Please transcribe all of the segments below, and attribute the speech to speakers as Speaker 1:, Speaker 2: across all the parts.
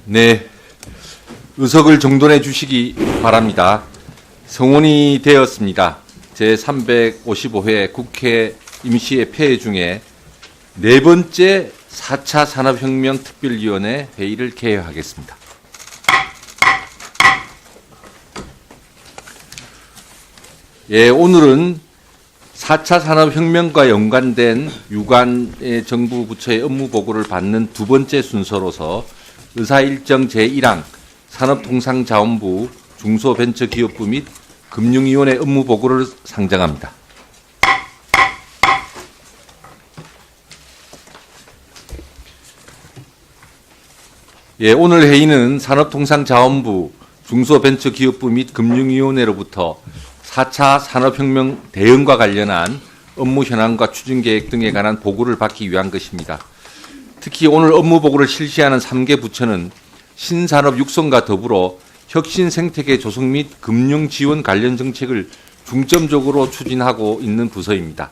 Speaker 1: 네, 의석을 정돈해 주시기 바랍니다. 성원이 되었습니다. 제355회 국회 임시회 폐회 중에 네 번째 4차 산업혁명 특별위원회 회의를 개회하겠습니다. 예, 오늘은 4차 산업혁명과 연관된 유관의 정부 부처의 업무 보고를 받는 두 번째 순서로서 의사일정 제1항 산업통상자원부 중소벤처기업부 및 금융위원회 업무 보고를 상정합니다. 예, 오늘 회의는 산업통상자원부 중소벤처기업부 및 금융위원회로부터 4차 산업혁명 대응과 관련한 업무 현황과 추진계획 등에 관한 보고를 받기 위한 것입니다. 특히 오늘 업무 보고를 실시하는 3개 부처는 신산업 육성과 더불어 혁신 생태계 조성 및 금융 지원 관련 정책을 중점적으로 추진하고 있는 부서입니다.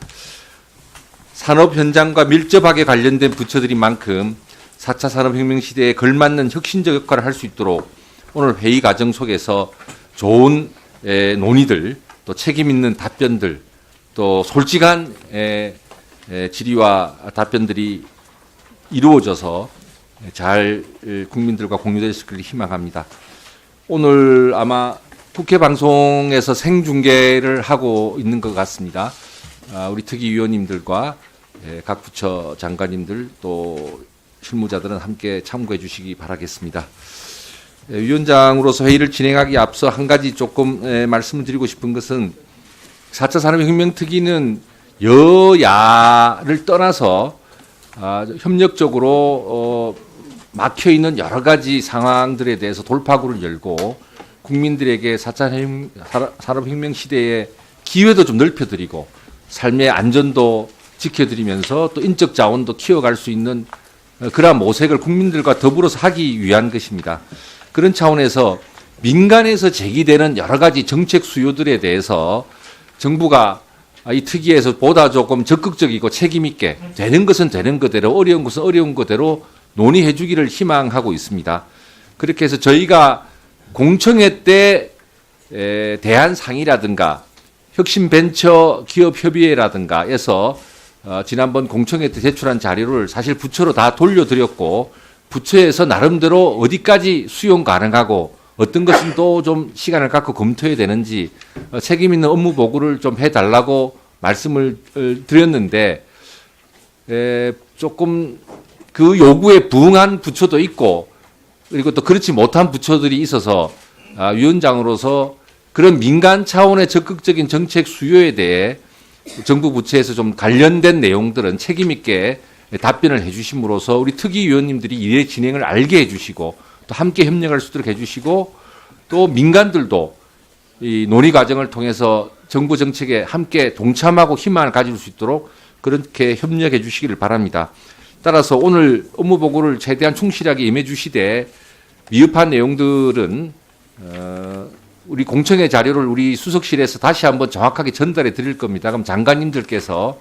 Speaker 1: 산업 현장과 밀접하게 관련된 부처들인 만큼 4차 산업혁명 시대에 걸맞는 혁신적 역할을 할 수 있도록 오늘 회의 과정 속에서 좋은 논의들, 또 책임 있는 답변들, 또 솔직한 질의와 답변들이 이루어져서 잘 국민들과 공유될 것을 희망합니다. 오늘 아마 국회 방송에서 생중계를 하고 있는 것 같습니다. 우리 특위위원님들과 각 부처 장관님들 또 실무자들은 함께 참고해 주시기 바라겠습니다. 위원장으로서 회의를 진행하기 앞서 한 가지 조금 말씀을 드리고 싶은 것은 4차 산업혁명 특위는 여야를 떠나서 협력적으로 막혀있는 여러 가지 상황들에 대해서 돌파구를 열고 국민들에게 4차 산업혁명 시대의 기회도 좀 넓혀드리고 삶의 안전도 지켜드리면서 또 인적 자원도 키워갈 수 있는 그러한 모색을 국민들과 더불어서 하기 위한 것입니다. 그런 차원에서 민간에서 제기되는 여러 가지 정책 수요들에 대해서 정부가 이 특위에서 보다 조금 적극적이고 책임 있게 되는 것은 되는 거대로 어려운 것은 어려운 거대로 논의해 주기를 희망하고 있습니다. 그렇게 해서 저희가 공청회 때 대한상이라든가 혁신벤처기업협의회라든가에서 지난번 공청회 때 제출한 자료를 사실 부처로 다 돌려드렸고 부처에서 나름대로 어디까지 수용 가능하고 어떤 것은 또 좀 시간을 갖고 검토해야 되는지 책임 있는 업무 보고를 좀 해달라고 말씀을 드렸는데 조금 그 요구에 부응한 부처도 있고 그리고 또 그렇지 못한 부처들이 있어서 위원장으로서 그런 민간 차원의 적극적인 정책 수요에 대해 정부 부처에서 좀 관련된 내용들은 책임 있게 답변을 해 주심으로써 우리 특위위원님들이 일의 진행을 알게 해 주시고 또 함께 협력할 수 있도록 해 주시고 또 민간들도 이 논의 과정을 통해서 정부 정책에 함께 동참하고 희망을 가질 수 있도록 그렇게 협력해 주시기를 바랍니다. 따라서 오늘 업무 보고를 최대한 충실하게 임해 주시되 미흡한 내용들은 우리 공청회 자료를 우리 수석실에서 다시 한번 정확하게 전달해 드릴 겁니다. 그럼 장관님들께서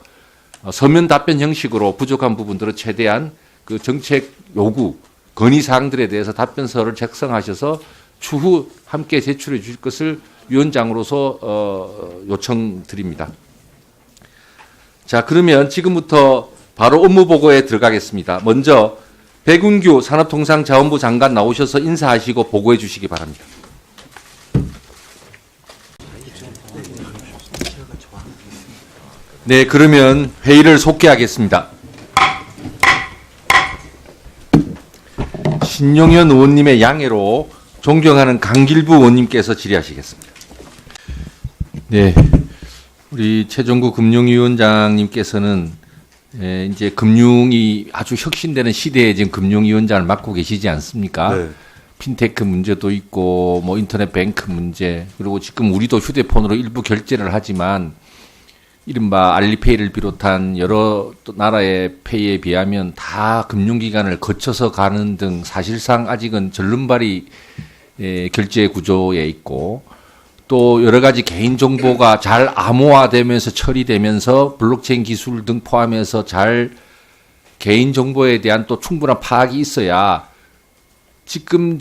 Speaker 1: 서면 답변 형식으로 부족한 부분들은 최대한 그 정책 요구, 건의사항들에 대해서 답변서를 작성하셔서 추후 함께 제출해 주실 것을 위원장으로서 요청드립니다. 자, 그러면 지금부터 바로 업무 보고에 들어가겠습니다. 먼저 백운규 산업통상자원부 장관 나오셔서 인사하시고 보고해 주시기 바랍니다. 네, 그러면 회의를 속개하겠습니다. 신용현 의원님의 양해로 존경하는 강길부 의원님께서 질의하시겠습니다. 네, 우리 최종구 금융위원장님께서는 이제 금융이 아주 혁신되는 시대에 지금 금융위원장을 맡고 계시지 않습니까? 네. 핀테크 문제도 있고 뭐 인터넷 뱅크 문제 그리고 지금 우리도 휴대폰으로 일부 결제를 하지만 이른바 알리페이를 비롯한 여러 나라의 페이에 비하면 다 금융기관을 거쳐서 가는 등 사실상 아직은 절름발이 결제 구조에 있고 또 여러 가지 개인정보가 잘 암호화되면서 처리되면서 블록체인 기술 등 포함해서 잘 개인정보에 대한 또 충분한 파악이 있어야 지금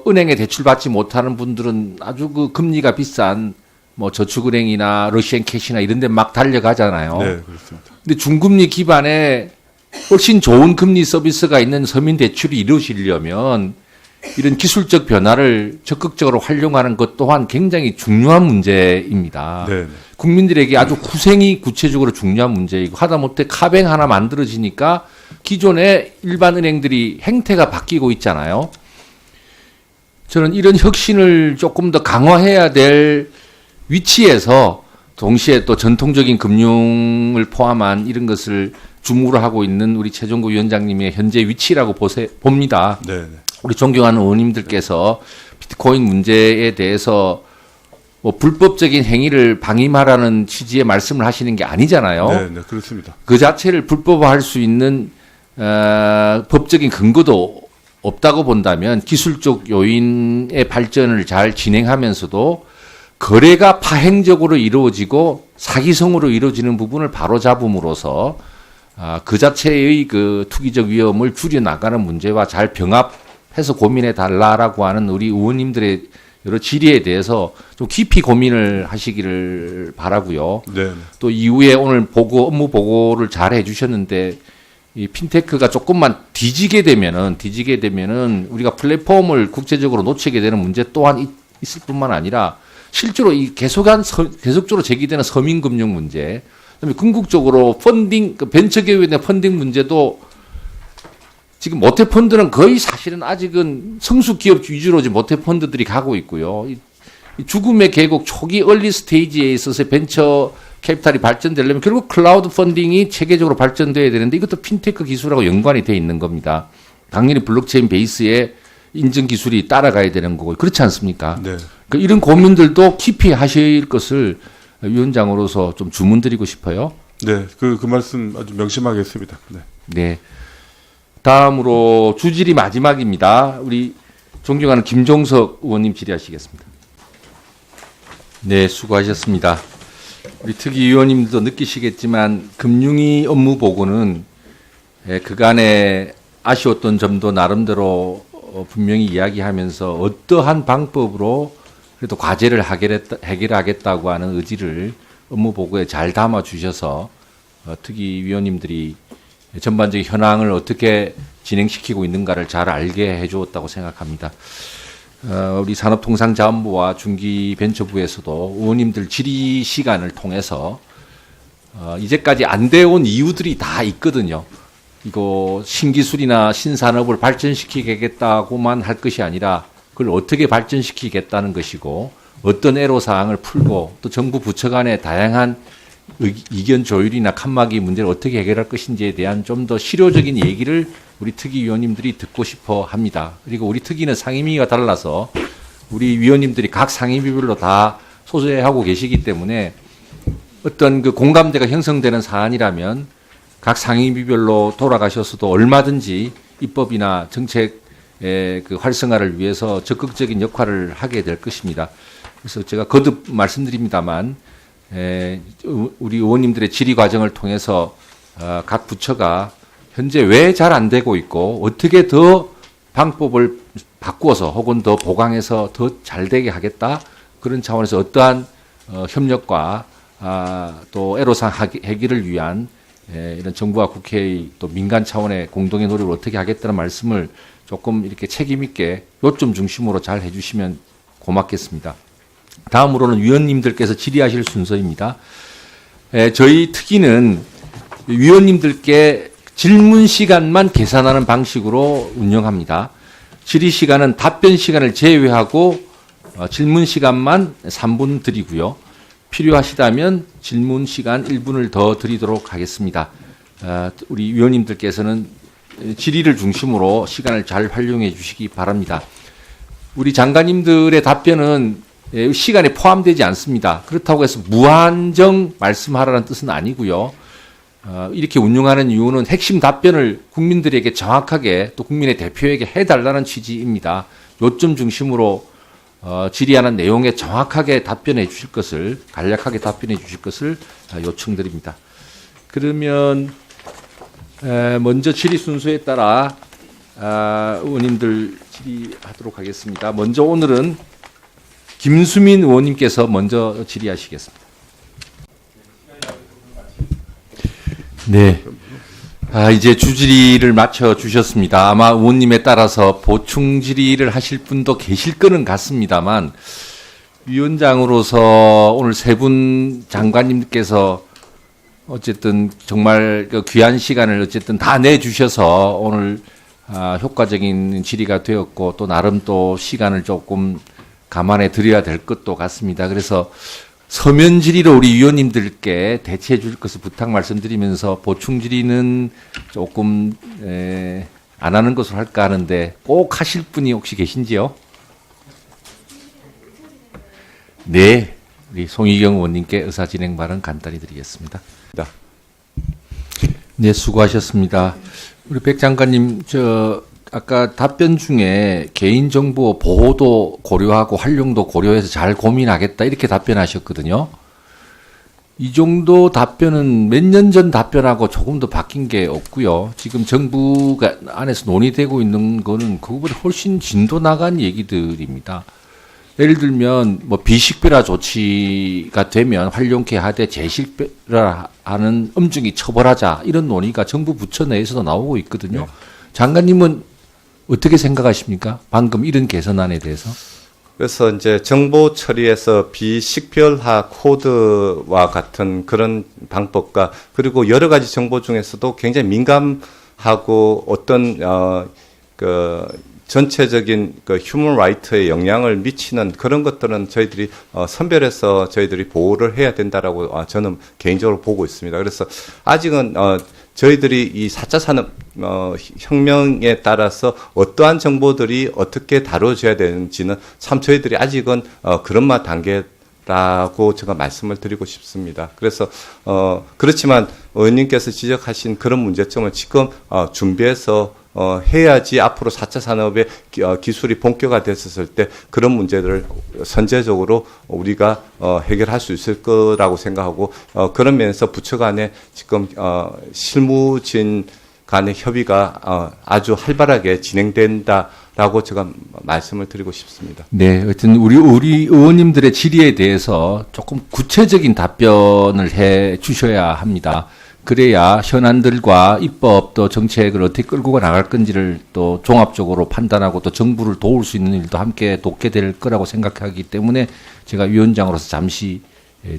Speaker 1: 은행에 대출 받지 못하는 분들은 아주 그 금리가 비싼 뭐 저축은행이나 러시안 캐시나 이런 데 막 달려가잖아요.
Speaker 2: 네, 그렇습니다.
Speaker 1: 근데 중금리 기반의 훨씬 좋은 금리 서비스가 있는 서민 대출이 이루어지려면 이런 기술적 변화를 적극적으로 활용하는 것 또한 굉장히 중요한 문제입니다.
Speaker 2: 네, 네.
Speaker 1: 국민들에게 아주 구체적으로 중요한 문제이고 하다못해 카뱅 하나 만들어지니까 기존의 일반 은행들이 행태가 바뀌고 있잖아요. 저는 이런 혁신을 조금 더 강화해야 될 위치에서 동시에 또 전통적인 금융을 포함한 이런 것을 주무로 하고 있는 우리 최종구 위원장님의 현재 위치라고 봅니다.
Speaker 2: 네, 네.
Speaker 1: 우리 존경하는 의원님들께서 비트코인 문제에 대해서 뭐 불법적인 행위를 방임하라는 취지의 말씀을 하시는 게 아니잖아요.
Speaker 2: 네, 네, 그렇습니다.
Speaker 1: 그 자체를 불법화할 수 있는 법적인 근거도 없다고 본다면 기술적 요인의 발전을 잘 진행하면서도 거래가 파행적으로 이루어지고 사기성으로 이루어지는 부분을 바로잡음으로써 그 자체의 그 투기적 위험을 줄여나가는 문제와 잘 병합해서 고민해 달라라고 하는 우리 의원님들의 여러 질의에 대해서 좀 깊이 고민을 하시기를 바라고요.
Speaker 2: 네, 네.
Speaker 1: 또 이후에 오늘 업무 보고를 잘 해주셨는데 이 핀테크가 조금만 뒤지게 되면은 우리가 플랫폼을 국제적으로 놓치게 되는 문제 또한 있을 뿐만 아니라 실제로 이 계속적으로 제기되는 서민금융 문제, 그다음에 궁극적으로 펀딩, 벤처기업에 대한 펀딩 문제도 지금 모태펀드는 거의 사실은 아직은 성수기업 위주로 모태펀드들이 가고 있고요. 이 죽음의 계곡 초기 얼리 스테이지에 있어서 벤처 캐피탈이 발전되려면 결국 클라우드 펀딩이 체계적으로 발전돼야 되는데 이것도 핀테크 기술하고 연관이 돼 있는 겁니다. 당연히 블록체인 베이스에 인증 기술이 따라가야 되는 거고 그렇지 않습니까?
Speaker 2: 네.
Speaker 1: 그러니까 이런 고민들도 깊이 하실 것을 위원장으로서 좀 주문드리고 싶어요.
Speaker 2: 네, 그 말씀 아주 명심하겠습니다. 네.
Speaker 1: 네. 다음으로 주질이 마지막입니다. 우리 존경하는 김종석 의원님 질의하시겠습니다. 네, 수고하셨습니다. 우리 특위위원님도 느끼시겠지만 금융위 업무 보고는 그간에 아쉬웠던 점도 나름대로 분명히 이야기하면서 어떠한 방법으로 그래도 과제를 해결하겠다고 하는 의지를 업무 보고에 잘 담아 주셔서 특위위원님들이 전반적인 현황을 어떻게 진행시키고 있는가를 잘 알게 해주었다고 생각합니다. 우리 산업통상자원부와 중기벤처부에서도 의원님들 질의 시간을 통해서 이제까지 안 되어온 이유들이 다 있거든요. 이거 신기술이나 신산업을 발전시키겠다고만 할 것이 아니라 그걸 어떻게 발전시키겠다는 것이고 어떤 애로사항을 풀고 또 정부 부처 간의 다양한 이견 조율이나 칸막이 문제를 어떻게 해결할 것인지에 대한 좀 더 실효적인 얘기를 우리 특위위원님들이 듣고 싶어 합니다. 그리고 우리 특위는 상임위가 달라서 우리 위원님들이 각 상임위별로 다 소재하고 계시기 때문에 어떤 그 공감대가 형성되는 사안이라면 각 상임위별로 돌아가셔서도 얼마든지 입법이나 정책의 그 활성화를 위해서 적극적인 역할을 하게 될 것입니다. 그래서 제가 거듭 말씀드립니다만 우리 의원님들의 질의 과정을 통해서 각 부처가 현재 왜 잘 안 되고 있고 어떻게 더 방법을 바꾸어서 혹은 더 보강해서 더 잘 되게 하겠다 그런 차원에서 어떠한 협력과 또 애로사항 해결을 위한 이런 정부와 국회의 또 민간 차원의 공동의 노력을 어떻게 하겠다는 말씀을 조금 이렇게 책임 있게 요점 중심으로 잘 해주시면 고맙겠습니다. 다음으로는 위원님들께서 질의하실 순서입니다. 저희 특위는 위원님들께 질문 시간만 계산하는 방식으로 운영합니다. 질의 시간은 답변 시간을 제외하고 질문 시간만 3분 드리고요. 필요하시다면 질문 시간 1분을 더 드리도록 하겠습니다. 우리 위원님들께서는 질의를 중심으로 시간을 잘 활용해 주시기 바랍니다. 우리 장관님들의 답변은 시간에 포함되지 않습니다. 그렇다고 해서 무한정 말씀하라는 뜻은 아니고요. 이렇게 운영하는 이유는 핵심 답변을 국민들에게 정확하게 또 국민의 대표에게 해달라는 취지입니다. 요점 중심으로 질의하는 내용에 정확하게 답변해 주실 것을, 간략하게 답변해 주실 것을 요청드립니다. 그러면 먼저 질의 순서에 따라 의원님들 질의하도록 하겠습니다. 먼저 오늘은 김수민 의원님께서 먼저 질의하시겠습니다. 네. 이제 주질의를 마쳐 주셨습니다. 아마 의원님에 따라서 보충 질의를 하실 분도 계실 거는 같습니다만, 위원장으로서 오늘 세 분 장관님께서 어쨌든 정말 그 귀한 시간을 어쨌든 다 내주셔서 오늘 효과적인 질의가 되었고, 또 나름 또 시간을 조금 감안해 드려야 될 것도 같습니다. 그래서 서면 질의로 우리 위원님들께 대체해 줄 것을 부탁 말씀드리면서 보충 질의는 조금 안 하는 것으로 할까 하는데 꼭 하실 분이 혹시 계신지요? 네, 우리 송희경 의원님께 의사 진행 발언 간단히 드리겠습니다. 네, 수고하셨습니다. 우리 백 장관님, 아까 답변 중에 개인정보 보호도 고려하고 활용도 고려해서 잘 고민하겠다 이렇게 답변하셨거든요. 이 정도 답변은 몇 년 전 답변하고 조금 더 바뀐 게 없고요. 지금 정부가 안에서 논의되고 있는 거는 그거보다 훨씬 진도 나간 얘기들입니다. 예를 들면 뭐 비식별화 조치가 되면 활용케 하되 재식별화하는 음중이 처벌하자 이런 논의가 정부 부처 내에서도 나오고 있거든요. 네. 장관님은 어떻게 생각하십니까? 방금 이런 개선안에 대해서?
Speaker 3: 그래서 이제 정보 처리에서 비식별화 코드와 같은 그런 방법과 그리고 여러 가지 정보 중에서도 굉장히 민감하고 어떤 전체적인 그 휴먼 라이트에 영향을 미치는 그런 것들은 저희들이 선별해서 저희들이 보호를 해야 된다라고 저는 개인적으로 보고 있습니다. 그래서 아직은 저희들이 이 4차 산업 혁명에 따라서 어떠한 정보들이 어떻게 다뤄져야 되는지는 참 저희들이 아직은 그런 단계라고 제가 말씀을 드리고 싶습니다. 그래서 그렇지만 의원님께서 지적하신 그런 문제점을 지금 준비해서 해야지 앞으로 4차 산업의 기술이 본격화됐었을 때 그런 문제들을 선제적으로 우리가 해결할 수 있을 거라고 생각하고 그런 면에서 부처 간에 지금 실무진 간의 협의가 아주 활발하게 진행된다라고 제가 말씀을 드리고 싶습니다.
Speaker 1: 네, 하여튼 우리 의원님들의 질의에 대해서 조금 구체적인 답변을 해 주셔야 합니다. 그래야 현안들과 입법 또 정책을 어떻게 끌고 나갈 건지를 또 종합적으로 판단하고 또 정부를 도울 수 있는 일도 함께 돕게 될 거라고 생각하기 때문에 제가 위원장으로서 잠시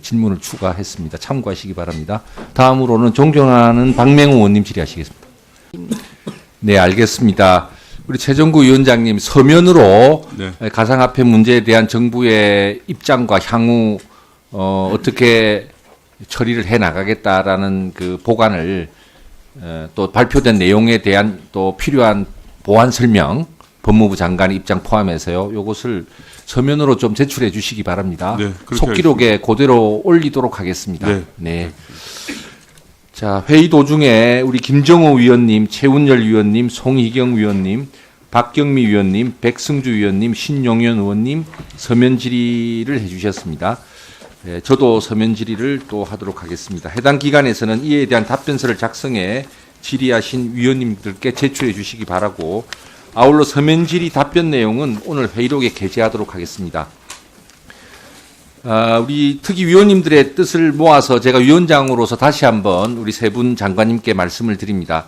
Speaker 1: 질문을 추가했습니다. 참고하시기 바랍니다. 다음으로는 존경하는 박맹우 의원님 질의하시겠습니다. 네, 알겠습니다. 우리 최정구 위원장님 서면으로 네. 가상화폐 문제에 대한 정부의 입장과 향후 어떻게 처리를 해 나가겠다라는 그 보관을 또 발표된 내용에 대한 또 필요한 보완 설명 법무부 장관의 입장 포함해서요. 요것을 서면으로 좀 제출해 주시기 바랍니다. 네, 속기록에 그대로 올리도록 하겠습니다. 네. 네. 자, 회의 도중에 우리 김정호 위원님, 최운열 위원님, 송희경 위원님, 박경미 위원님, 백승주 위원님, 신용현 의원님 서면 질의를 해 주셨습니다. 네, 저도 서면 질의를 또 하도록 하겠습니다. 해당 기관에서는 이에 대한 답변서를 작성해 질의하신 위원님들께 제출해 주시기 바라고 아울러 서면 질의 답변 내용은 오늘 회의록에 게재하도록 하겠습니다. 우리 특위 위원님들의 뜻을 모아서 제가 위원장으로서 다시 한번 우리 세 분 장관님께 말씀을 드립니다.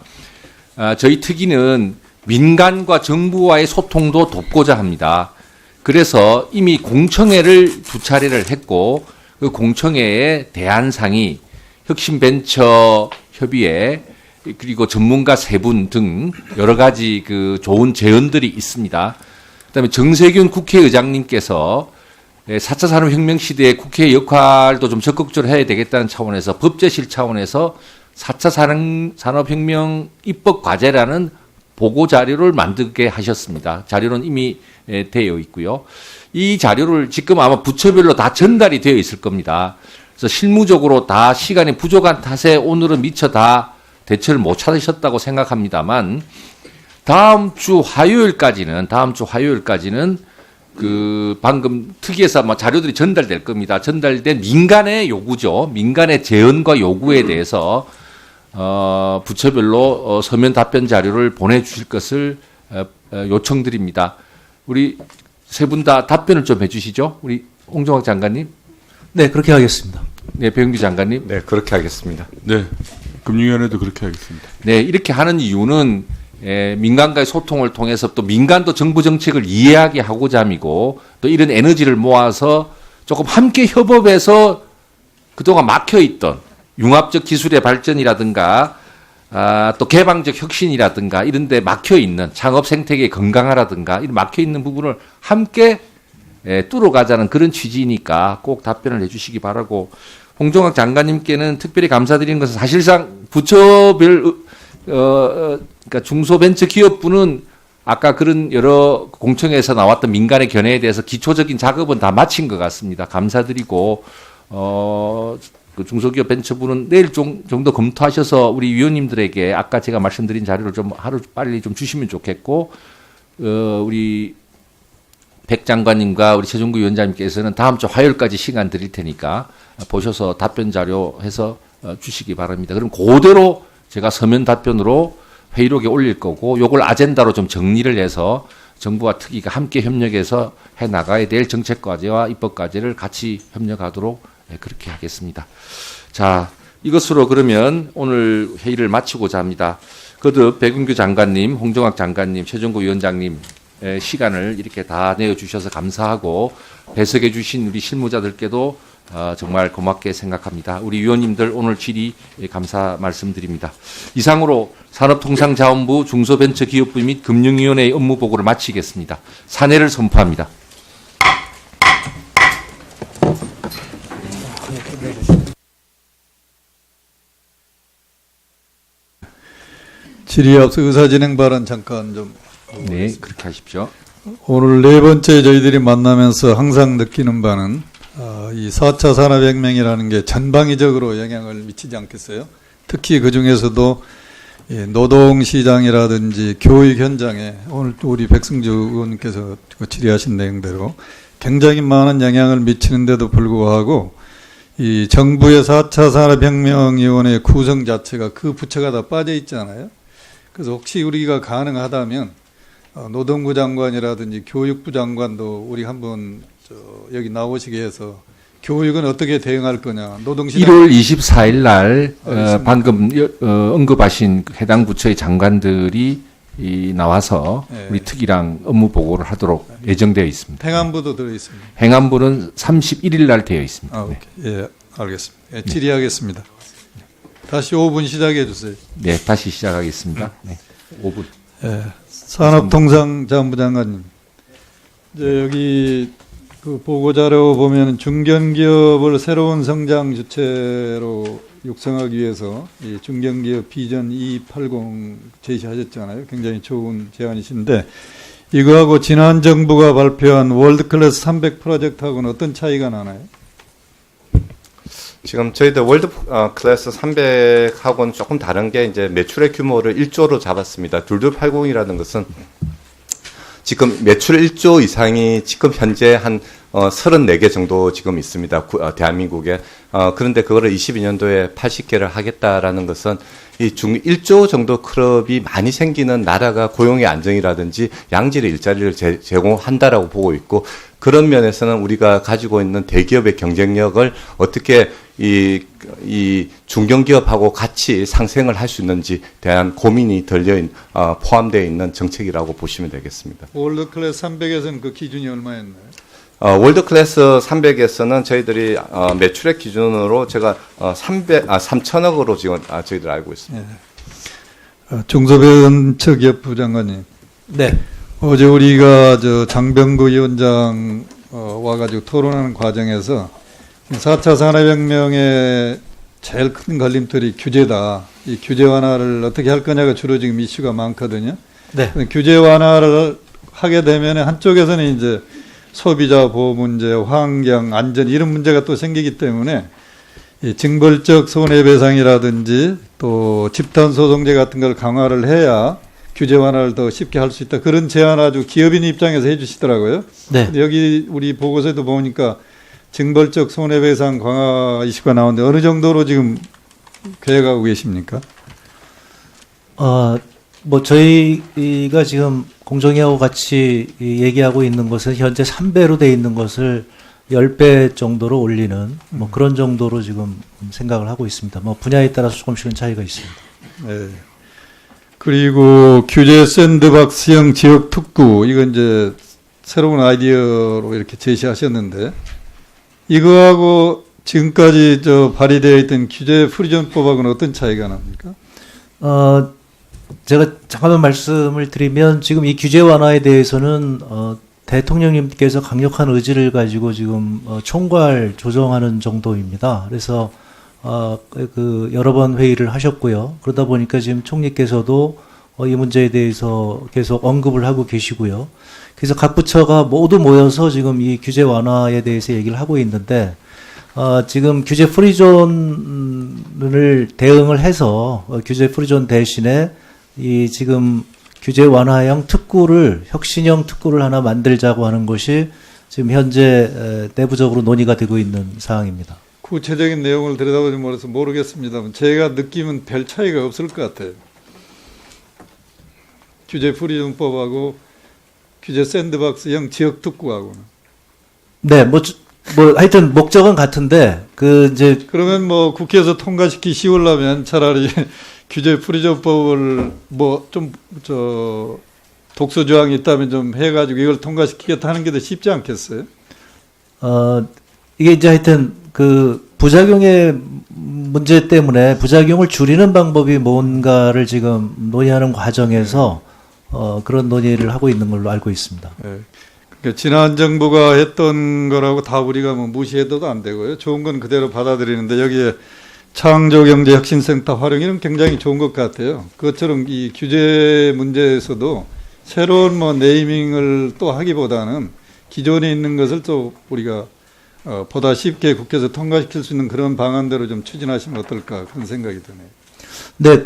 Speaker 1: 저희 특위는 민간과 정부와의 소통도 돕고자 합니다. 그래서 이미 공청회를 2차례를 했고 그 공청회의 대안상이 혁신벤처협의회 그리고 전문가 3분 등 여러 가지 그 좋은 제언들이 있습니다. 그다음에 정세균 국회의장님께서 4차 산업혁명 시대의 국회의 역할도 좀 적극적으로 해야 되겠다는 차원에서 법제실 차원에서 4차 산업혁명 입법 과제라는 보고 자료를 만들게 하셨습니다. 자료는 이미 되어 있고요. 이 자료를 지금 아마 부처별로 다 전달이 되어 있을 겁니다. 그래서 실무적으로 다 시간이 부족한 탓에 오늘은 미처 다 대처를 못 찾으셨다고 생각합니다만 다음 주 화요일까지는 그 방금 특위에서 아마 자료들이 전달될 겁니다. 전달된 민간의 요구죠. 민간의 제언과 요구에 대해서 부처별로 서면 답변 자료를 보내주실 것을 요청드립니다. 우리 세 분 다 답변을 좀 해주시죠. 우리 홍정학 장관님,
Speaker 4: 네, 그렇게 하겠습니다.
Speaker 1: 네, 배영규 장관님.
Speaker 3: 네, 그렇게 하겠습니다.
Speaker 2: 네. 금융위원회도 그렇게 하겠습니다.
Speaker 1: 네, 이렇게 하는 이유는 민간과의 소통을 통해서 또 민간도 정부 정책을 이해하게 하고자 함이고 또 이런 에너지를 모아서 조금 함께 협업해서 그동안 막혀있던 융합적 기술의 발전이라든가 또 개방적 혁신이라든가 이런 데 막혀있는 창업 생태계 건강화라든가 이런 막혀있는 부분을 함께 뚫어가자는 그런 취지니까 꼭 답변을 해주시기 바라고 홍종학 장관님께는 특별히 감사드리는 것은 사실상 부처별 그러니까 중소벤처기업부는 아까 그런 여러 공청회에서 나왔던 민간의 견해에 대해서 기초적인 작업은 다 마친 것 같습니다. 감사드리고 그 중소기업 벤처부는 내일 정도 검토하셔서 우리 위원님들에게 아까 제가 말씀드린 자료를 좀 하루 빨리 좀 주시면 좋겠고 우리 백 장관님과 우리 최종구 위원장님께서는 다음 주 화요일까지 시간 드릴 테니까 보셔서 답변 자료 해서 주시기 바랍니다. 그럼 그대로 제가 서면 답변으로 회의록에 올릴 거고 요걸 아젠다로 좀 정리를 해서 정부와 특위가 함께 협력해서 해 나가야 될 정책 과제와 입법 과제를 같이 협력하도록 그렇게 하겠습니다. 자, 이것으로 그러면 오늘 회의를 마치고자 합니다. 거듭 백운규 장관님, 홍정학 장관님, 최종구 위원장님 시간을 이렇게 다 내어주셔서 감사하고 배석해 주신 우리 실무자들께도 정말 고맙게 생각합니다. 우리 위원님들 오늘 질의 감사 말씀드립니다. 이상으로 산업통상자원부 중소벤처기업부 및 금융위원회의 업무 보고를 마치겠습니다. 사내를 선포합니다.
Speaker 5: 질의 앞서 의사진행 발언 잠깐 좀.
Speaker 1: 네, 그렇게 하십시오.
Speaker 5: 오늘 네 번째 저희들이 만나면서 항상 느끼는 바는 이 4차 산업혁명이라는 게 전방위적으로 영향을 미치지 않겠어요? 특히 그 중에서도 노동시장이라든지 교육 현장에 오늘 또 우리 백승주 의원님께서 질의하신 내용대로 굉장히 많은 영향을 미치는데도 불구하고 이 정부의 4차 산업혁명위원회 구성 자체가 그 부처가 다 빠져 있잖아요. 그래서 혹시 우리가 가능하다면 노동부 장관이라든지 교육부 장관도 우리 한번 여기 나오시게 해서 교육은 어떻게 대응할 거냐. 노동시장
Speaker 1: 1월 24일 날 방금 언급하신 해당 부처의 장관들이 나와서
Speaker 5: 네.
Speaker 1: 우리 특위랑 업무 보고를 하도록 예정되어 있습니다.
Speaker 5: 행안부도 들어 있습니다.
Speaker 1: 행안부는 31일 날 되어 있습니다.
Speaker 5: 아, 오케이. 예, 알겠습니다. 예, 질의하겠습니다. 다시 5분 시작해 주세요.
Speaker 1: 네, 다시 시작하겠습니다. 네, 5분.
Speaker 5: 예, 산업통상자원부 장관님, 이제 여기 그 보고 자료 보면 중견기업을 새로운 성장 주체로 육성하기 위해서 이 중견기업 비전 280 제시하셨잖아요. 굉장히 좋은 제안이신데 이거하고 지난 정부가 발표한 월드클래스 300 프로젝트하고는 어떤 차이가 나나요?
Speaker 3: 지금 저희들 월드 클래스 300하고는 조금 다른 게 이제 매출의 규모를 1조로 잡았습니다. 2280이라는 것은 지금 매출 1조 이상이 지금 현재 한 34개 정도 지금 있습니다. 대한민국에. 그런데 그거를 22년도에 80개를 하겠다라는 것은 이 1조 정도 클럽이 많이 생기는 나라가 고용의 안정이라든지 양질의 일자리를 제공한다라고 보고 있고 그런 면에서는 우리가 가지고 있는 대기업의 경쟁력을 어떻게 이 중견기업하고 같이 상생을 할 수 있는지 대한 고민이 포함되어 있는 정책이라고 보시면 되겠습니다.
Speaker 5: 월드클래스 300에서는 그 기준이 얼마였나요?
Speaker 3: 월드클래스 300에서는 저희들이 매출액 기준으로 제가 3천억으로 지금 저희들 알고 있습니다.
Speaker 5: 예. 중소벤처기업부 장관님.
Speaker 4: 네.
Speaker 5: 어제 우리가 장병구 위원장 와가지고 토론하는 과정에서 4차 산업혁명의 제일 큰 걸림돌이 규제다. 이 규제 완화를 어떻게 할 거냐가 주로 지금 이슈가 많거든요.
Speaker 4: 네.
Speaker 5: 규제 완화를 하게 되면 한쪽에서는 이제 소비자 보호 문제, 환경, 안전 이런 문제가 또 생기기 때문에 이 징벌적 손해배상이라든지 또 집단소송제 같은 걸 강화를 해야 규제 완화를 더 쉽게 할 수 있다. 그런 제안 아주 기업인 입장에서 해주시더라고요.
Speaker 4: 네.
Speaker 5: 근데 여기 우리 보고서에도 보니까 징벌적 손해배상 강화 이슈가 나오는데 어느 정도로 지금 계획하고 계십니까?
Speaker 4: 뭐 저희가 지금 공정위하고 같이 얘기하고 있는 것은 현재 3배로 돼 있는 것을 10배 정도로 올리는 뭐 그런 정도로 지금 생각을 하고 있습니다. 뭐 분야에 따라서 조금씩은 차이가 있습니다.
Speaker 5: 네. 그리고 규제 샌드박스형 지역 특구 이건 이제 새로운 아이디어로 이렇게 제시하셨는데 이거하고 지금까지 발의되어 있던 규제 프리존법하고는 어떤 차이가 납니까?
Speaker 4: 제가 잠깐만 말씀을 드리면 지금 이 규제 완화에 대해서는 대통령님께서 강력한 의지를 가지고 지금 총괄 조정하는 정도입니다. 그래서 그 여러 번 회의를 하셨고요. 그러다 보니까 지금 총리께서도 이 문제에 대해서 계속 언급을 하고 계시고요. 그래서 각 부처가 모두 모여서 지금 이 규제 완화에 대해서 얘기를 하고 있는데 지금 규제 프리존을 대응을 해서 규제 프리존 대신에 이 지금 규제 완화형 특구를 혁신형 특구를 하나 만들자고 하는 것이 지금 현재 내부적으로 논의가 되고 있는 사항입니다.
Speaker 5: 구체적인 내용을 들여다보지 못해서 모르겠습니다만 제가 느낌은 별 차이가 없을 것 같아요. 규제 프리존법하고 규제 샌드박스형 지역 특구하고는.
Speaker 4: 네, 뭐 하여튼 목적은 같은데 이제
Speaker 5: 그러면 뭐 국회에서 통과시키기 쉬우려면 차라리 규제 프리존법을 독소 조항이 있다면 좀 해가지고 이걸 통과시키겠다 하는 게 더 쉽지 않겠어요?
Speaker 4: 이게 이제 하여튼 그 부작용의 문제 때문에 부작용을 줄이는 방법이 뭔가를 지금 논의하는 과정에서 그런 논의를 하고 있는 걸로 알고 있습니다.
Speaker 5: 네. 그러니까 지난 정부가 했던 거라고 다 우리가 뭐 무시해도 안 되고요. 좋은 건 그대로 받아들이는데 여기에 창조경제혁신센터 활용이는 굉장히 좋은 것 같아요. 그것처럼 이 규제 문제에서도 새로운 뭐 네이밍을 또 하기보다는 기존에 있는 것을 또 우리가 보다 쉽게 국회에서 통과시킬 수 있는 그런 방안대로 좀 추진하시면 어떨까 그런 생각이 드네요.
Speaker 4: 네,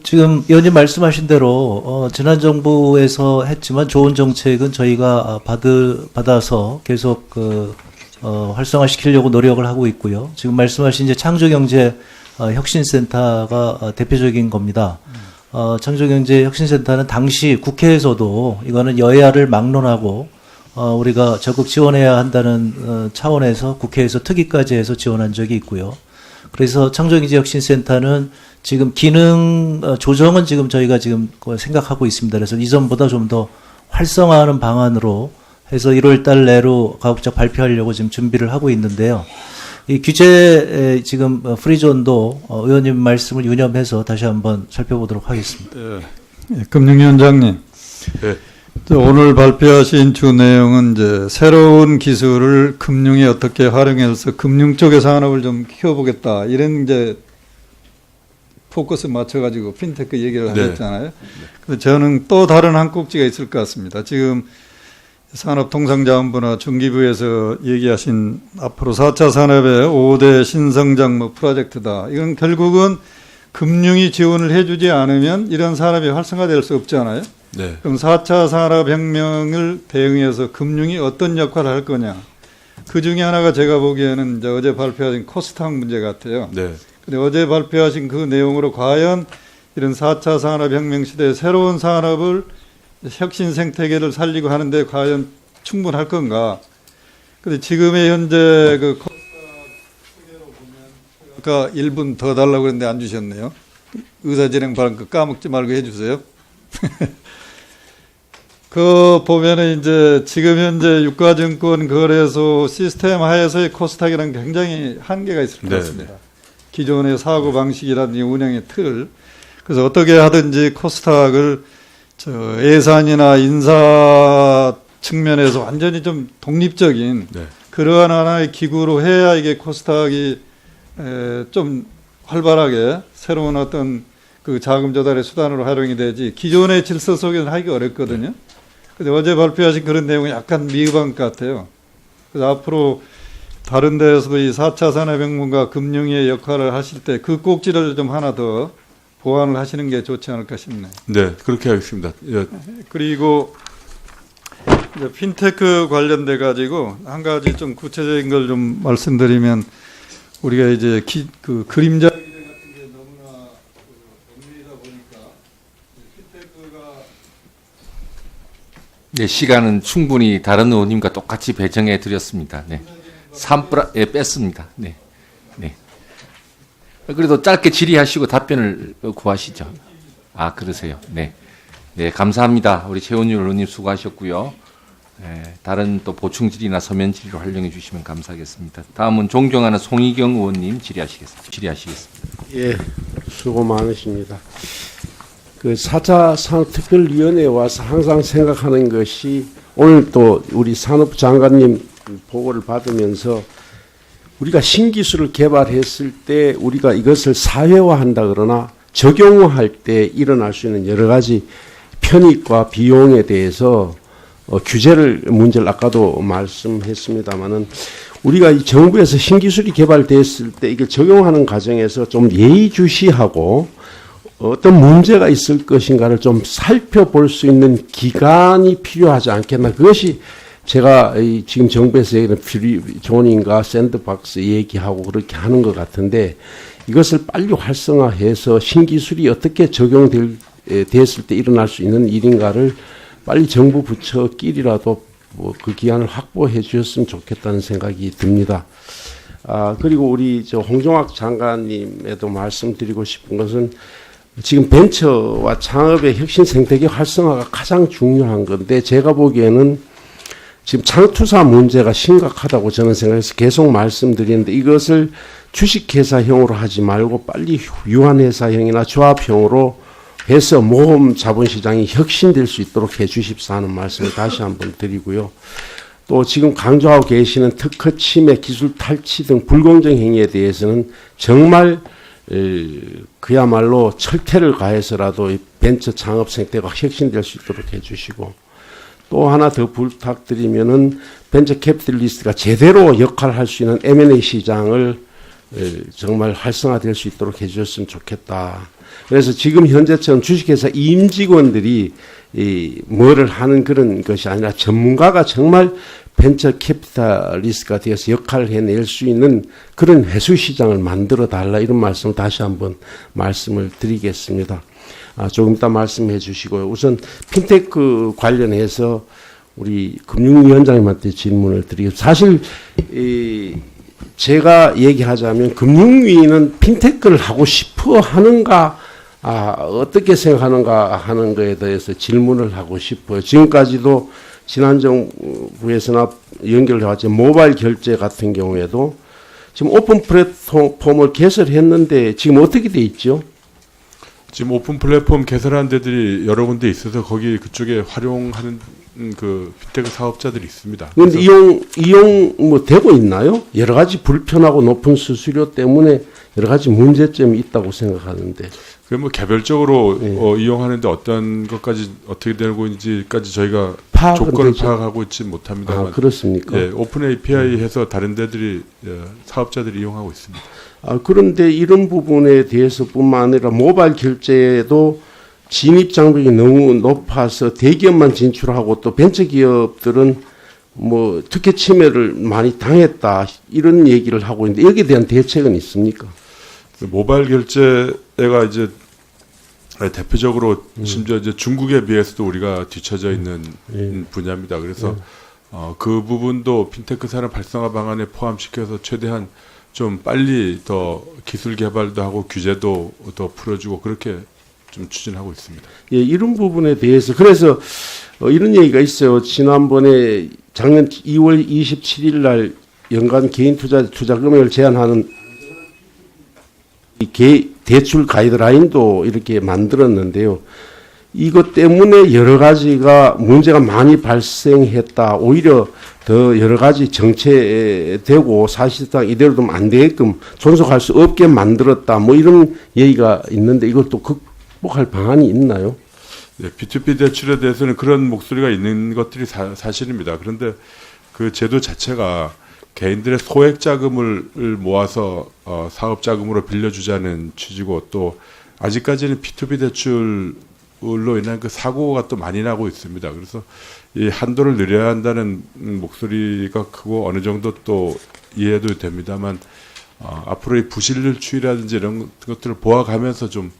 Speaker 4: 지금 의원님 말씀하신 대로 지난 정부에서 했지만 좋은 정책은 저희가 받아서 계속 활성화시키려고 노력을 하고 있고요. 지금 말씀하신 이제 창조경제 혁신센터가 대표적인 겁니다. 창조경제 혁신센터는 당시 국회에서도 이거는 여야를 막론하고 우리가 적극 지원해야 한다는 차원에서 국회에서 특위까지 해서 지원한 적이 있고요. 그래서 창조경제혁신센터는 지금 기능 조정은 지금 저희가 지금 생각하고 있습니다. 그래서 이전보다 좀 더 활성화하는 방안으로 해서 1월 달 내로 가급적 발표하려고 지금 준비를 하고 있는데요. 이 규제 지금 프리존도 의원님 말씀을 유념해서 다시 한번 살펴보도록 하겠습니다.
Speaker 5: 네. 금융위원장님.
Speaker 2: 네.
Speaker 5: 오늘 발표하신 주 내용은 이제 새로운 기술을 금융에 어떻게 활용해서 금융 쪽의 산업을 좀 키워보겠다. 이런 이제 포커스 맞춰가지고 핀테크 얘기를 하셨잖아요. 그래서 저는 또 다른 한 꼭지가 있을 것 같습니다. 지금 산업통상자원부나 중기부에서 얘기하신 앞으로 4차 산업의 5대 신성장 프로젝트다. 이건 결국은 금융이 지원을 해주지 않으면 이런 산업이 활성화될 수 없잖아요.
Speaker 2: 네.
Speaker 5: 그럼 4차 산업혁명을 대응해서 금융이 어떤 역할을 할 거냐. 그 중에 하나가 제가 보기에는 이제 어제 발표하신 코스닥 문제 같아요.
Speaker 2: 네.
Speaker 5: 근데 어제 발표하신 그 내용으로 과연 이런 4차 산업혁명 시대의 새로운 산업을 혁신 생태계를 살리고 하는데 과연 충분할 건가. 근데 지금의 현재 그 코스닥 체계로 보면 아까 1분 더 달라고 했는데 안 주셨네요. 의사진행 발언 까먹지 말고 해주세요. 그 보면은 이제 지금 현재 유가증권 거래소 시스템 하에서의 코스닥이라는 굉장히 한계가 있을 것 같습니다. 기존의 사고 방식이라든지 운영의 틀. 그래서 어떻게 하든지 코스닥을 예산이나 인사 측면에서 완전히 좀 독립적인 그러한 하나의 기구로 해야 이게 코스닥이 좀 활발하게 새로운 어떤 그 자금 조달의 수단으로 활용이 되지 기존의 질서 속에서는 하기가 어렵거든요. 근데 어제 발표하신 그런 내용이 약간 미흡한 것 같아요. 그래서 앞으로 다른 데에서도 이 4차 산업혁명과 금융의 역할을 하실 때 그 꼭지를 좀 하나 더 보완을 하시는 게 좋지 않을까 싶네요.
Speaker 2: 네, 그렇게 하겠습니다. 예.
Speaker 5: 그리고 이제 핀테크 관련돼 가지고 한 가지 좀 구체적인 걸 좀 말씀드리면 우리가 이제 그 그림자 기대 같은 게 너무나 그 엇밀리다 보니까 핀테크가
Speaker 1: 제 시간은 충분히 다른 의원님과 똑같이 배정해 드렸습니다. 네. 3+, 뺐습니다. 네. 네. 그래도 짧게 질의하시고 답변을 구하시죠. 아, 그러세요. 네. 네, 감사합니다. 우리 최원율 의원님 수고하셨고요. 네, 다른 또 보충 질의나 서면 질의로 활용해 주시면 감사하겠습니다. 다음은 존경하는 송희경 의원님 질의하시겠습니다.
Speaker 6: 예, 수고 많으십니다. 그 4차 산업특별위원회에 와서 항상 생각하는 것이 오늘 또 우리 산업부 장관님 보고를 받으면서 우리가 신기술을 개발했을 때 우리가 이것을 사회화한다 그러나 적용할 때 일어날 수 있는 여러 가지 편익과 비용에 대해서 문제를 아까도 말씀했습니다마는 우리가 이 정부에서 신기술이 개발됐을 때 이게 적용하는 과정에서 좀 예의주시하고 어떤 문제가 있을 것인가를 좀 살펴볼 수 있는 기간이 필요하지 않겠나. 그것이 제가 지금 정부에서 얘기하는 프리존인가 샌드박스 얘기하고 그렇게 하는 것 같은데 이것을 빨리 활성화해서 신기술이 어떻게 됐을 때 일어날 수 있는 일인가를 빨리 정부 부처끼리라도 그 기한을 확보해 주셨으면 좋겠다는 생각이 듭니다. 그리고 우리 홍종학 장관님에도 말씀드리고 싶은 것은 지금 벤처와 창업의 혁신 생태계 활성화가 가장 중요한 건데 제가 보기에는 지금 창투사 문제가 심각하다고 저는 생각해서 계속 말씀드리는데 이것을 주식회사형으로 하지 말고 빨리 유한회사형이나 조합형으로 해서 모험 자본시장이 혁신될 수 있도록 해 주십사 하는 말씀을 다시 한번 드리고요. 또 지금 강조하고 계시는 특허 침해, 기술 탈취 등 불공정 행위에 대해서는 정말 그야말로 철퇴를 가해서라도 이 벤처 창업 생태가 혁신될 수 있도록 해 주시고 또 하나 더 부탁드리면은 벤처 캐피탈리스트가 제대로 역할을 할 수 있는 M&A 시장을 정말 활성화될 수 있도록 해 주셨으면 좋겠다. 그래서 지금 현재처럼 주식회사 임직원들이 뭐를 하는 그런 것이 아니라 전문가가 정말 벤처 캐피탈리스트가 되어서 역할을 해낼 수 있는 그런 회수 시장을 만들어 달라 이런 말씀을 다시 한번 말씀을 드리겠습니다. 조금 이따 말씀해 주시고요. 우선 핀테크 관련해서 우리 금융위원장님한테 질문을 드리겠습니다. 사실 제가 얘기하자면 금융위는 핀테크를 하고 싶어 하는가 어떻게 생각하는가 하는 것에 대해서 질문을 하고 싶어요. 지금까지도 지난 정부에서나 연결해왔지만 모바일 결제 같은 경우에도 지금 오픈 플랫폼을 개설했는데 지금 어떻게 돼 있죠?
Speaker 2: 지금 오픈 플랫폼 개설한 데들이 여러 군데 있어서 거기 그쪽에 활용하는 그 핀테크 사업자들이 있습니다.
Speaker 6: 그런데 이용 뭐 되고 있나요? 여러 가지 불편하고 높은 수수료 때문에 여러 가지 문제점이 있다고 생각하는데.
Speaker 2: 그 뭐 개별적으로 이용하는데 어떤 것까지 어떻게 되고 있는지까지 저희가 조건을
Speaker 6: 되죠.
Speaker 2: 파악하고 있지 못합니다만.
Speaker 6: 그렇습니까?
Speaker 2: 예, 오픈 API 해서 다른 데들이 사업자들이 이용하고 있습니다.
Speaker 6: 그런데 이런 부분에 대해서뿐만 아니라 모바일 결제에도 진입 장벽이 너무 높아서 대기업만 진출하고 또 벤처기업들은 뭐 특혜 침해를 많이 당했다 이런 얘기를 하고 있는데 여기에 대한 대책은 있습니까?
Speaker 2: 모바일 결제가 이제 대표적으로 심지어 이제 중국에 비해서도 우리가 뒤처져 있는 분야입니다. 그래서 그 부분도 핀테크 산업 활성화 방안에 포함시켜서 최대한 좀 빨리 더 기술 개발도 하고 규제도 더 풀어주고 그렇게 좀 추진하고 있습니다.
Speaker 6: 예, 이런 부분에 대해서 그래서 이런 얘기가 있어요. 지난번에 작년 2월 27일 날 연간 개인 투자 금액을 제한하는 대출 가이드라인도 이렇게 만들었는데요. 이것 때문에 여러 가지가 문제가 많이 발생했다. 오히려 더 여러 가지 정체되고 사실상 이대로 두면 안 되게끔 존속할 수 없게 만들었다. 뭐 이런 얘기가 있는데 이것도 극복할 방안이 있나요?
Speaker 2: 네, B2B 대출에 대해서는 그런 목소리가 있는 것들이 사실입니다. 그런데 그 제도 자체가 개인들의 소액 자금을 모아서 사업 자금으로 빌려주자는 취지고 또 아직까지는 B2B 대출로 인한 그 사고가 또 많이 나고 있습니다. 그래서 이 한도를 늘려야 한다는 목소리가 크고 어느 정도 또 이해도 됩니다만 앞으로 이 부실률 추이라든지 이런 것들을 보아가면서 좀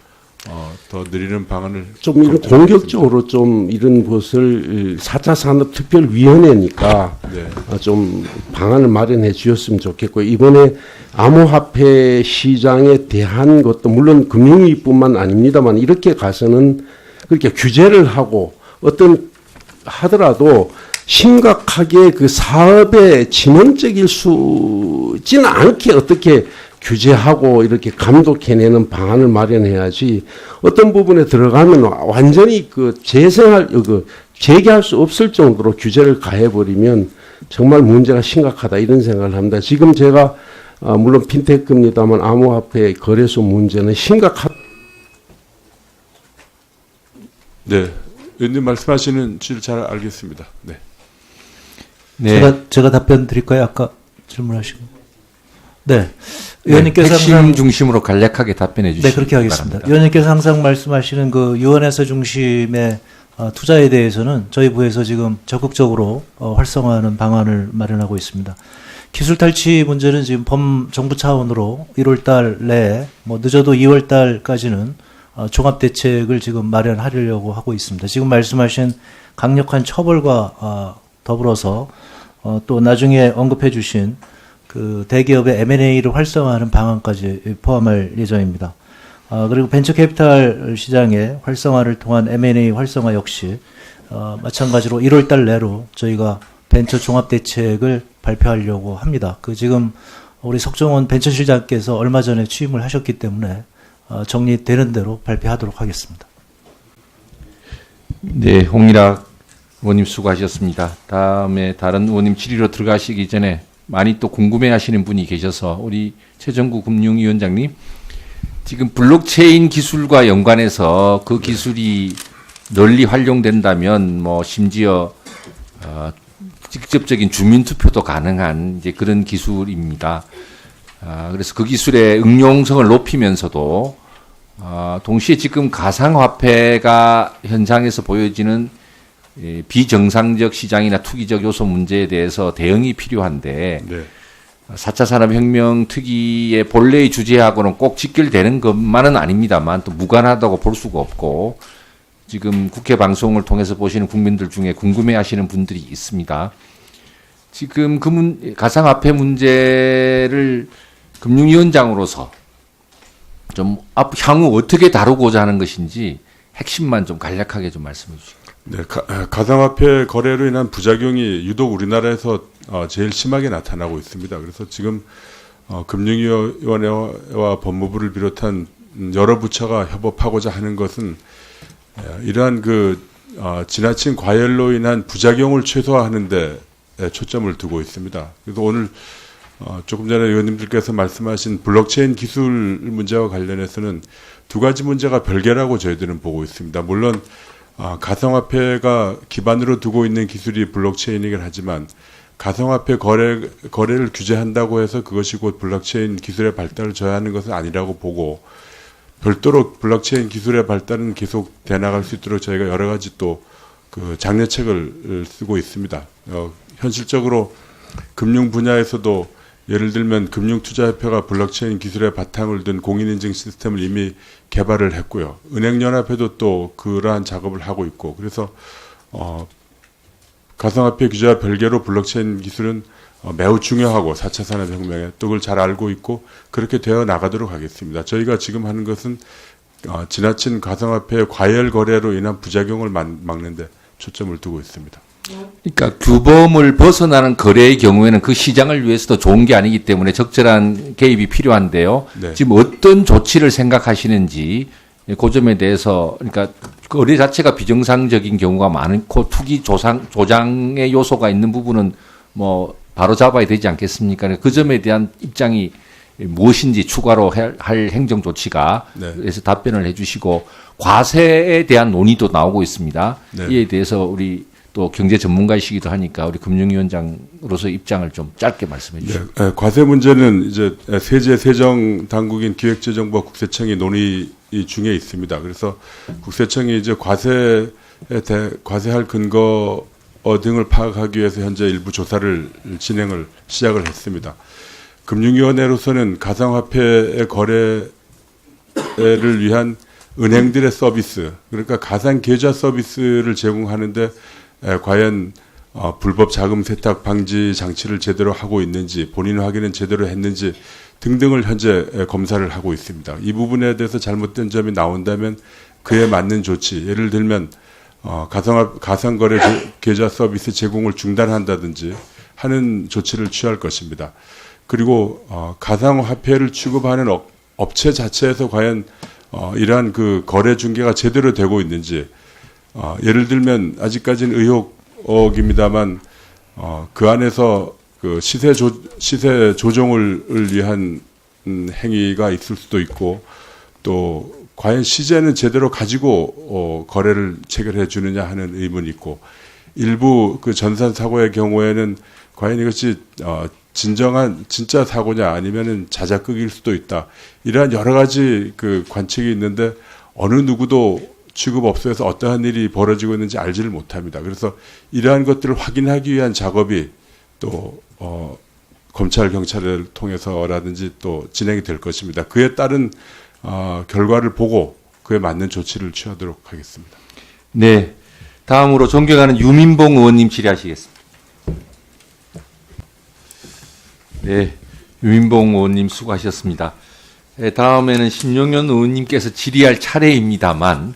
Speaker 2: 더 느리는 방안을
Speaker 6: 좀 이런
Speaker 2: 검토하겠습니다.
Speaker 6: 공격적으로 좀 이런 것을 4차 산업특별위원회니까
Speaker 2: 네.
Speaker 6: 좀 방안을 마련해 주셨으면 좋겠고, 이번에 암호화폐 시장에 대한 것도 물론 금융위뿐만 아닙니다만 이렇게 가서는 그렇게 규제를 하고 어떤 하더라도 심각하게 그 사업에 진원적일 수지는 않게 어떻게 규제하고 이렇게 감독해내는 방안을 마련해야지, 어떤 부분에 들어가면 완전히 그 재개할 수 없을 정도로 규제를 가해버리면 정말 문제가 심각하다 이런 생각을 합니다. 지금 제가 물론 핀테크입니다만 암호화폐 거래소 문제는 심각하다.
Speaker 2: 네, 의원님 말씀하시는 줄 잘 알겠습니다. 네.
Speaker 1: 네.
Speaker 4: 제가 답변 드릴까요? 아까 질문하신 거. 네.
Speaker 1: 네,
Speaker 4: 의원님께서
Speaker 1: 핵심
Speaker 4: 항상
Speaker 1: 중심으로 간략하게 답변해 주시기
Speaker 4: 네, 그렇게 하겠습니다.
Speaker 1: 바랍니다.
Speaker 4: 의원님께서 항상 말씀하시는 그 유언에서 중심의 투자에 대해서는 저희 부에서 지금 적극적으로 활성화하는 방안을 마련하고 있습니다. 기술 탈취 문제는 지금 정부 차원으로 1월 달 내에 뭐 늦어도 2월 달까지는 종합 대책을 지금 마련하려고 하고 있습니다. 지금 말씀하신 강력한 처벌과 더불어서 또 나중에 언급해 주신 그 대기업의 M&A를 활성화하는 방안까지 포함할 예정입니다. 그리고 벤처 캐피탈 시장의 활성화를 통한 M&A 활성화 역시 마찬가지로 1월 달 내로 저희가 벤처 종합 대책을 발표하려고 합니다. 그 지금 우리 석정원 벤처실장께서 얼마 전에 취임을 하셨기 때문에 정리되는 대로 발표하도록 하겠습니다.
Speaker 1: 네, 홍일학 의원님 수고하셨습니다. 다음에 다른 의원님 질의로 들어가시기 전에 많이 또 궁금해하시는 분이 계셔서 우리 최정구 금융위원장님, 지금 블록체인 기술과 연관해서 그 기술이 널리 활용된다면 뭐 심지어 직접적인 주민투표도 가능한 이제 그런 기술입니다. 그래서 그 기술의 응용성을 높이면서도 동시에 지금 가상화폐가 현장에서 보여지는 비정상적 시장이나 투기적 요소 문제에 대해서 대응이 필요한데,
Speaker 2: 네.
Speaker 1: 4차 산업혁명 특위의 본래의 주제하고는 꼭 직결되는 것만은 아닙니다만 또 무관하다고 볼 수가 없고, 지금 국회 방송을 통해서 보시는 국민들 중에 궁금해하시는 분들이 있습니다. 지금 가상화폐 문제를 금융위원장으로서 좀 향후 어떻게 다루고자 하는 것인지 핵심만 좀 간략하게 좀 말씀해 주시죠.
Speaker 2: 네, 가상화폐 거래로 인한 부작용이 유독 우리나라에서 제일 심하게 나타나고 있습니다. 그래서 지금 금융위원회와 법무부를 비롯한 여러 부처가 협업하고자 하는 것은 이러한 지나친 과열로 인한 부작용을 최소화하는 데 초점을 두고 있습니다. 그래서 오늘 조금 전에 의원님들께서 말씀하신 블록체인 기술 문제와 관련해서는 두 가지 문제가 별개라고 저희들은 보고 있습니다. 물론 가상화폐가 기반으로 두고 있는 기술이 블록체인이긴 하지만 가상화폐 거래를 규제한다고 해서 그것이 곧 블록체인 기술의 발달을 저해하는 것은 아니라고 보고, 별도로 블록체인 기술의 발달은 계속 돼나갈 수 있도록 저희가 여러 가지 또 그 장려책을 쓰고 있습니다. 현실적으로 금융 분야에서도 예를 들면 금융투자협회가 블록체인 기술의 바탕을 둔 공인인증 시스템을 이미 개발을 했고요. 은행연합회도 또 그러한 작업을 하고 있고, 그래서 가상화폐 규제와 별개로 블록체인 기술은 매우 중요하고 4차 산업혁명에 또 그걸 잘 알고 있고 그렇게 되어 나가도록 하겠습니다. 저희가 지금 하는 것은 지나친 가상화폐 과열 거래로 인한 부작용을 막는 데 초점을 두고 있습니다.
Speaker 1: 그러니까 규범을 벗어나는 거래의 경우에는 그 시장을 위해서도 좋은 게 아니기 때문에 적절한 개입이 필요한데요.
Speaker 2: 네.
Speaker 1: 지금 어떤 조치를 생각하시는지 그 점에 대해서, 그러니까 거래 자체가 비정상적인 경우가 많고 투기 조장의 요소가 있는 부분은 뭐 바로 잡아야 되지 않겠습니까? 그 점에 대한 입장이 무엇인지 추가로 할 행정 조치가
Speaker 2: 네.
Speaker 1: 그래서 답변을 해주시고, 과세에 대한 논의도 나오고 있습니다.
Speaker 2: 네.
Speaker 1: 이에 대해서 우리 또 경제 전문가이시기도 하니까 우리 금융위원장으로서 입장을 좀 짧게 말씀해 주시죠.
Speaker 2: 네, 과세 문제는 이제 세제 세정 당국인 기획재정부와 국세청이 논의 중에 있습니다. 그래서 국세청이 이제 과세할 근거 등을 파악하기 위해서 현재 일부 조사를 시작을 했습니다. 금융위원회로서는 가상화폐의 거래를 위한 은행들의 서비스, 그러니까 가상 계좌 서비스를 제공하는데 과연 불법 자금 세탁 방지 장치를 제대로 하고 있는지, 본인 확인은 제대로 했는지 등등을 현재 검사를 하고 있습니다. 이 부분에 대해서 잘못된 점이 나온다면 그에 맞는 조치, 예를 들면 가상거래 계좌 서비스 제공을 중단한다든지 하는 조치를 취할 것입니다. 그리고 가상화폐를 취급하는 업체 자체에서 과연 이러한 그 거래 중개가 제대로 되고 있는지, 예를 들면 아직까지는 의혹입니다만 그 안에서 그 시세 조정을 위한 행위가 있을 수도 있고, 또 과연 시세는 제대로 가지고 거래를 체결해 주느냐 하는 의문이 있고, 일부 그 전산 사고의 경우에는 과연 이것이 진정한 진짜 사고냐 아니면은 자작극일 수도 있다. 이러한 여러 가지 그 관측이 있는데 어느 누구도 취급업소에서 어떠한 일이 벌어지고 있는지 알지를 못합니다. 그래서 이러한 것들을 확인하기 위한 작업이 또 검찰 경찰을 통해서라든지 또 진행이 될 것입니다. 그에 따른 결과를 보고 그에 맞는 조치를 취하도록 하겠습니다.
Speaker 1: 네. 다음으로 존경하는 유민봉 의원님 질의하시겠습니다. 네. 유민봉 의원님 수고하셨습니다. 네, 다음에는 신용현 의원님께서 질의할 차례입니다만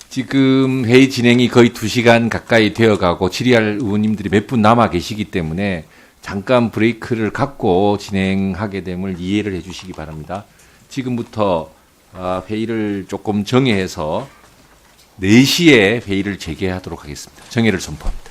Speaker 1: 지금 회의 진행이 거의 2시간 가까이 되어가고 질의할 의원님들이 몇 분 남아 계시기 때문에 잠깐 브레이크를 갖고 진행하게 됨을 이해를 해 주시기 바랍니다. 지금부터 회의를 조금 정회해서 4시에 회의를 재개하도록 하겠습니다. 정회를 선포합니다.